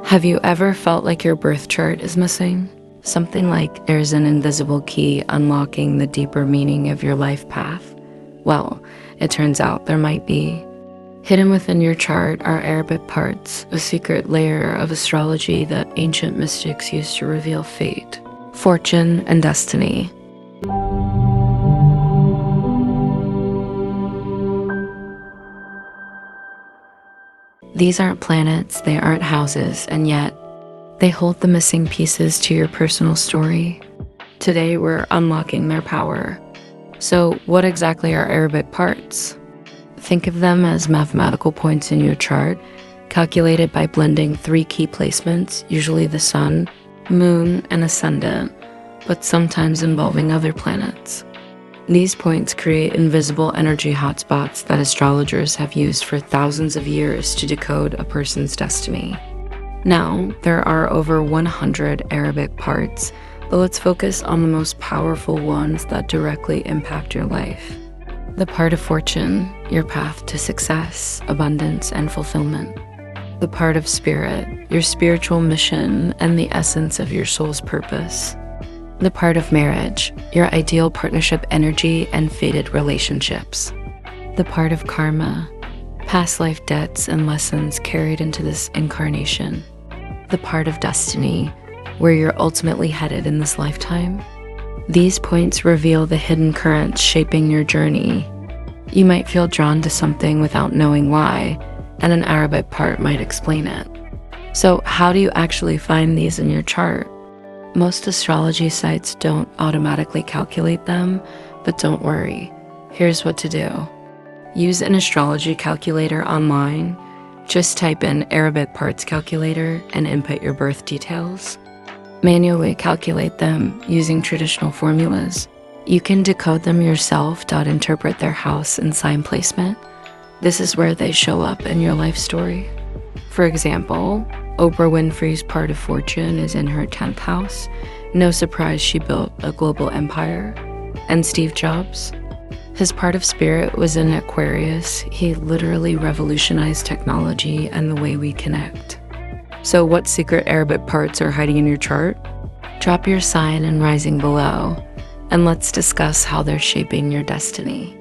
Have you ever felt like your birth chart is missing? Something like there's an invisible key unlocking the deeper meaning of your life path? Well, it turns out there might be. Hidden within your chart are Arabic parts, a secret layer of astrology that ancient mystics used to reveal fate, fortune, and destiny. These aren't planets, they aren't houses, and yet they hold the missing pieces to your personal story. Today, we're unlocking their power. So, what exactly are Arabic parts? Think of them as mathematical points in your chart, calculated by blending 3 key placements, usually the sun, moon, and ascendant, but sometimes involving other planets. These points create invisible energy hotspots that astrologers have used for thousands of years to decode a person's destiny. Now, there are over 100 Arabic parts, but let's focus on the most powerful ones that directly impact your life. The part of fortune, your path to success, abundance, and fulfillment. The part of spirit, your spiritual mission and the essence of your soul's purpose. The part of marriage, your ideal partnership energy and fated relationships. The part of karma, past life debts and lessons carried into this incarnation. The part of destiny, where you're ultimately headed in this lifetime. These points reveal the hidden currents shaping your journey. You might feel drawn to something without knowing why, and an Arabic part might explain it. So how do you actually find these in your chart? Most astrology sites don't automatically calculate them, but don't worry. Here's what to do. Use an astrology calculator online. Just type in Arabic parts calculator and input your birth details. Manually calculate them using traditional formulas. You can decode them yourself to interpret their house and sign placement. This is where they show up in your life story. For example, Oprah Winfrey's part of fortune is in her 10th house. No surprise she built a global empire. And Steve Jobs? His part of spirit was in Aquarius. He literally revolutionized technology and the way we connect. So what secret Arabic parts are hiding in your chart? Drop your sign and rising below, and let's discuss how they're shaping your destiny.